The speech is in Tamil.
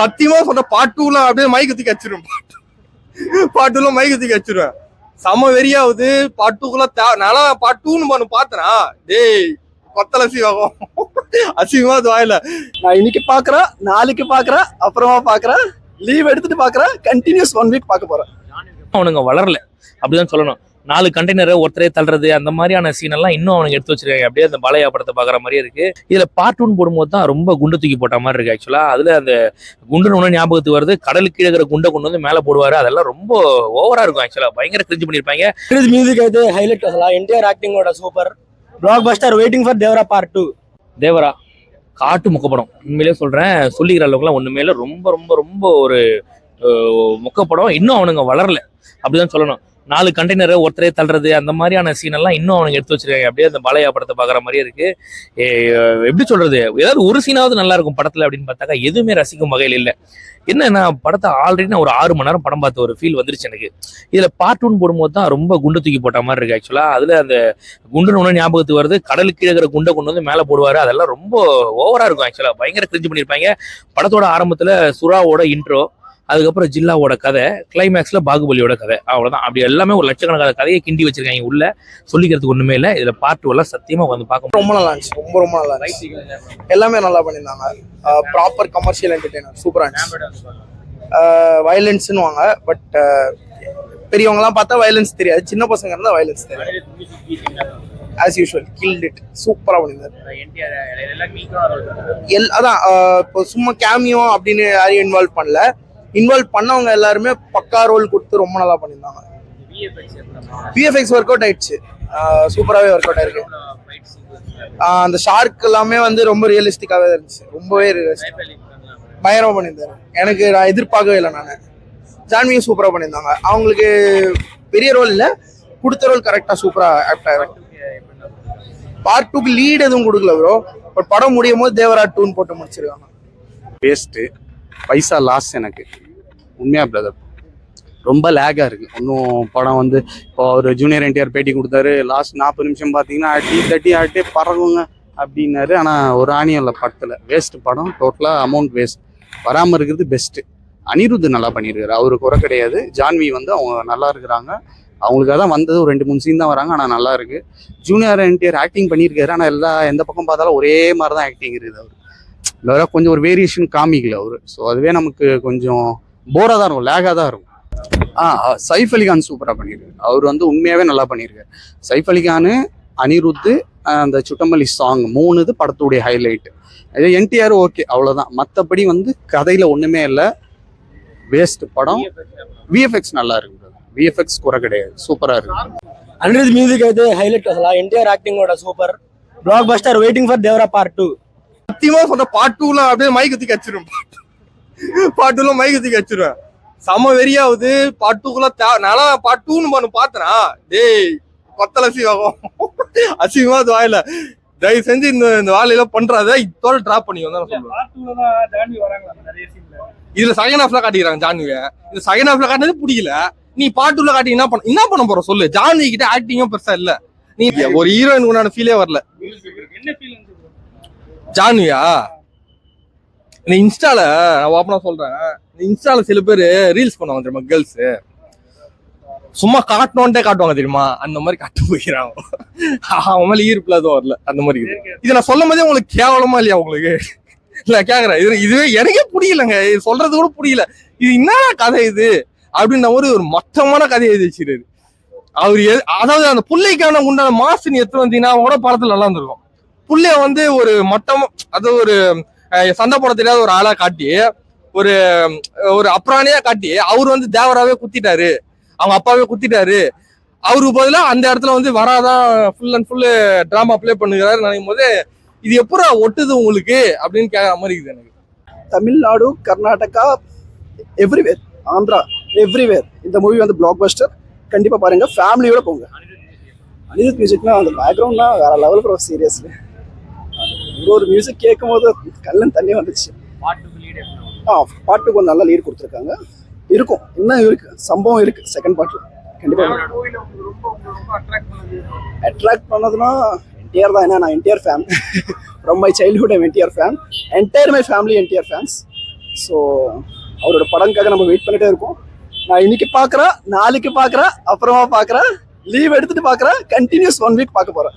சத்தியமா சொல்ற பார்ட் 2ல அப்படியே மைக் தூக்கி வச்சிருவேன். பார்ட் 2ல மைக் தூக்கி வச்சிருவேன். செம வெறியாவது பார்ட் 2க்குள்ள நல்லா பார்ட் 2ன்னு பண்ணு பாத்தனா டேய் கொத்தல அசிவாகும். அசிவமா வாயில நான் இன்னைக்கு பாக்குறேன், நாளைக்கு பாக்குறேன், அப்புறமா பாக்குறேன், லீவ் எடுத்துட்டு பாக்குறேன், கண்டினியூஸ் 1 வீக் பார்க்க போறேன். அவனுங்க வளரல அப்படிதான் சொல்லணும். 4 கண்டெய்னரை ஒருத்தரே தள்ளுறது அந்த மாதிரியான சீன் எல்லாம் இன்னும் அவனுக்கு எடுத்து வச்சிருக்காங்க. அப்படியே அந்த பாலையா படத்தை பாக்குற மாதிரியே இருக்கு. இதுல பார்ட் 1 போடும்போது தான் ரொம்ப குண்டு தூக்கி போட்ட மாதிரி இருக்கு. ஆக்சுவலா அதுல அந்த குண்டுன்னு ஒண்ணு ஞாபகத்துக்கு வருது. கடலுக்கு இருக்கிற குண்டை கொண்டு வந்து மேல போடுவாரு. அதெல்லாம் ரொம்ப ஓவரா இருக்கும். ஆக்சுவலா பயங்கர கிரிஞ்சு பண்ணிருப்பாங்க. மியூசிக் అయితే హైలైట్ అసలు ఎన్టీఆర్ యాక్టింగ్ కూడా super. Block buster waiting for Devara part 2. Devara காட்டு முக்கப்படம். உண்மையிலே சொல்றேன், சொல்லிக்கிற அளவுக்குலாம் ஒண்ணுமே இல்லை. ரொம்ப ரொம்ப ரொம்ப ஒரு முக்கப்படம். இன்னும் அவனுங்க வளரல அப்படிதான் சொல்லணும். 4 கண்டெய்னரை ஒருத்தரே தள்ளுறது அந்த மாதிரியான சீன் எல்லாம் இன்னும் அவனுக்கு எடுத்து வச்சிருக்காங்க. அப்படியே அந்த பாலையா படத்தை பாக்குற மாதிரியே இருக்கு. எப்படி சொல்றது, ஏதாவது ஒரு சீனாவது நல்லா இருக்கும் படத்துல அப்படின்னு பார்த்தாக்கா எதுவுமே ரசிக்கும் வகையில் இல்லை. என்ன நான் படத்தை ஆல்ரெடி நான் ஒரு 6 மணி நேரம் படம் பார்த்த ஒரு ஃபீல் வந்துருச்சு எனக்கு. இதுல பார்ட் 1 போடும்போது தான் ரொம்ப குண்டு தூக்கி போட்ட மாதிரி இருக்கு. ஆக்சுவலா அதுல அந்த குண்டுன்னு ஒண்ணு ஞாபகத்துக்கு வருது. கடலுக்கு இருக்கிற குண்டை கொண்டு வந்து மேல போடுவாரு. அதெல்லாம் ரொம்ப ஓவரா இருக்கும். ஆக்சுவலா பயங்கர கிரிஞ்சு பண்ணிருப்பாங்க. படத்தோட ஆரம்பத்துல சுறாவோட இன்ட்ரோ, அதுக்கப்புறம் ஜில்லாவோட கதை, கிளைமேக்ஸ்ல பாகுபலியோட கதை, அவ்வளவுதான். அப்படி எல்லாமே ஒரு லட்சக்கணக்கான கதையை கிண்டி வச்சிருக்காங்க. உள்ள சொல்லிக்கிறதுக்கு ஒண்ணுமே இல்லை. இதுல பார்ட் 2 எல்லாம் சத்தியமா வந்து பார்க்க ரொம்ப நல்லா இருந்துச்சு. ரொம்ப ரொம்ப நல்லா இருந்துச்சு. எல்லாமே நல்லா பண்ணியிருந்தாங்க. ப்ராப்பர் கமர்ஷியல் என்டர்டெய்னர் சூப்பரா இருந்துச்சு. வயலன்ஸ்னு வாங்க, பட் பெரியவங்கலாம் பார்த்தா வயலன்ஸ் தெரியாது. சின்ன பசங்க இருந்தா வயலன்ஸ் தெரியாது. As usual killed it. சூப்பரா பண்ணியிருந்தாரு. அதான் இப்போ சும்மா கேமியோ அப்படின்னு யாரையும் இன்வால்வ் பண்ணல. இன்வால்வ் பண்ணவங்க எல்லாருமே பக்கா ரோல் கொடுத்து ரொம்ப நல்லா பண்ணியிருந்தாங்க. விஎஃப்எக்ஸ் ஒர்க் அவுட் ஆயிடுச்சு. சூப்பராகவே ஒர்க் அவுட் ஆயிருக்கு. அந்த ஷார்க் எல்லாமே வந்து ரொம்ப ரியலிஸ்டிக்காகவே இருந்துச்சு. ரொம்பவே பயங்கரமா பண்ணியிருந்தாரு. நான் எதிர்பார்க்கவே இல்லை. நான் ஜான்வியும் சூப்பராக பண்ணியிருந்தாங்க. அவங்களுக்கு பெரிய ரோல் இல்லை, கொடுத்த ரோல் கரெக்டாக சூப்பராக ஆக்ட் ஆகிடும். பார்ட் 2க்கு லீட் எதுவும் கொடுக்கல ப்ரோ. பட் படம் முடியும் போது தேவரா 2ன்னு போட்டு முடிச்சிருக்காங்க. வேஸ்ட்டு, பைசா லாஸ் எனக்கு உண்மையா பிரதர். ரொம்ப லேகா இருக்கு. இன்னும் படம் வந்து இப்போ ஒரு ஜூனியர் என்டிஆர் பேட்டி கொடுத்தாரு. லாஸ்ட் 40 நிமிஷம் பார்த்தீங்கன்னா தட்டி ஆட்டே பறகுங்க அப்படின்னாரு. ஆனால் ஒரு ஆணியம் இல்லை படத்தில். வேஸ்ட் படம், டோட்டலாக அமௌண்ட் வேஸ்ட். வராமல் இருக்கிறது பெஸ்ட்டு. அனிருத் நல்லா பண்ணியிருக்காரு, அவருக்கு குறை கிடையாது. ஜான்வி வந்து அவங்க நல்லா இருக்கிறாங்க. அவங்களுக்காக தான் வந்தது. ஒரு 2-3 சீன் தான் வராங்க, ஆனால் நல்லா இருக்கு. ஜூனியர் என்டிஆர் ஆக்டிங் பண்ணியிருக்காரு. ஆனால் எந்த பக்கம் பார்த்தாலும் ஒரே மாதிரி தான் ஆக்டிங் இருக்குது. அவர் வேற கொஞ்சம் ஒரு வேரியேஷன் காமிக்கல அவரு. ஸோ அதுவே நமக்கு கொஞ்சம் போராக தான் இருக்கும், லேகாக தான் இருக்கும். சைஃப் அலிகான் சூப்பராக பண்ணியிருக்காரு. அவர் வந்து உண்மையாகவே நல்லா பண்ணியிருக்காரு. சைஃப் அலிகானு, அனிருத்து, அந்த சுட்டமல்லி சாங் 3 இது படத்துடைய ஹைலைட். அதே என்டிஆர் ஓகே, அவ்வளோதான். மற்றபடி வந்து கதையில் ஒன்றுமே இல்லை. வேஸ்ட் படம். விஎஃப்எக்ஸ் நல்லா இருக்கு. விஎஃப்எக்ஸ் குறை கிடையாது, சூப்பராக இருக்கு. అనిరుద్ మ్యూజిక్ అయితే హైలైట్ అసలు ఎన్టీఆర్ యాక్టింగ్ కూడా super. Block buster waiting for Devara part 2. சத்தியமா சொல்ற பார்ட் 2ல அப்படியே மைக் தூக்கி வச்சிருவேன். பார்ட் 2ல மைக் தூக்கி வச்சிருவேன். செம வெறியாவது பார்ட் 2க்குள்ள நல்லா பார்ட் 2ன்னு பண்ணு பாத்தனா டேய் கொத்தல அசிவாகும். அசிவமா வாயில தயவு செஞ்சு இந்த வேலையெல்லாம் பண்றாத இதோட டிராப் பண்ணிக்கோங்க தான் சொல்லுவேன். இதுல செகண்ட் ஹாஃப்ல காட்டிக்கிறாங்க ஜான்விய. இந்த செகண்ட் ஹாஃப்ல காட்டினது பிடிக்கல. நீ பார்ட் 2ல காட்டி என்ன பண்ண போற சொல்லு. ஜான்வி கிட்ட ஆக்டிங்கும் பெருசா இல்ல. நீ ஒரு ஹீரோயின் உண்டான ஃபீலே வரல. ஜான்வியா இந்த இன்ஸ்டால நான் ஓப்பனா சொல்றேன், இந்த இன்ஸ்டால சில பேர் ரீல்ஸ் பண்ணுவாங்க தெரியுமா, கேர்ள்ஸ் சும்மா காட்டணும்ட்டே காட்டுவாங்க தெரியுமா, அந்த மாதிரி காட்டு போய்க்கிறாங்க. அவன் மேல ஈர்ப்புல எதுவும் வரல. அந்த மாதிரி இது நான் சொல்லும் போதே உங்களுக்கு கேவலமா இல்லையா உங்களுக்கு? இல்ல கேக்குறேன். இதுவே எனக்கே புரியலங்க, இது சொல்றது கூட புரியல. இது என்ன கதை இது அப்படின்ற மாதிரி ஒரு மொத்தமான கதையை எழுதி வச்சிருக்காரு அவரு. அதாவது அந்த புள்ளைக்கான உண்டான மாசுன்னு எடுத்து வந்தீங்கன்னா கூட படத்துல நல்லா இருந்திருக்கும். புள்ளைய வந்து ஒரு மொத்தமா அது ஒரு சண்டை போட தெரியாத ஒரு ஆளா காட்டி, ஒரு ஒரு அப்ராணியா காட்டி, அவரு வந்து தேவராவே குத்திட்டாரு, அவங்க அப்பாவே குத்திட்டாரு. அவருக்கு பதிலா அந்த இடத்துல வந்து வராதான் full and full drama play பண்ணுகிறாரு நினைக்கும் போது இது எப்படா ஒட்டுது உங்களுக்கு அப்படின்னு கேட்கற மாதிரி இருக்குது எனக்கு. தமிழ்நாடு, கர்நாடகா, எவ்ரிவேர், ஆந்திரா, எவ்ரிவேர் இந்த மூவி வந்து பிளாக் பஸ்டர். கண்டிப்பா பாருங்க, ஃபேமிலியோட போங்க. அனிருத் மியூசிக்னா அந்த பேக்ரவுண்ட்னா வேற லெவல் ப்ரோ. சீரியஸ்லி ஒரு மியூசிக் கேட்கும் போது கல்லன் தண்ணி வந்துச்சு. பாட்டுக்கு கொஞ்சம் நல்லா லீட் கொடுத்துருக்காங்க. இருக்கும், இன்னும் இருக்கு, சம்பவம் இருக்கு செகண்ட் பார்ட்ல. கண்டிப்பா அட்ராக்ட் பண்ணதுன்னா என்டிஆர் தான். ஏன்னா நான் NTR fan. From my childhood I'm NTR fan. Entire my family NTR fans. So அவரோட படம்காக நம்ம வெயிட் பண்ணிட்டே இருக்கோம். நான் இன்னைக்கு பார்க்குறேன், நாளைக்கு பார்க்குறேன், அப்புறமா பார்க்குறேன், லீவ் எடுத்துட்டு பார்க்குறேன், கண்டினியூஸ் 1 வீக் பார்க்க போகிறேன்.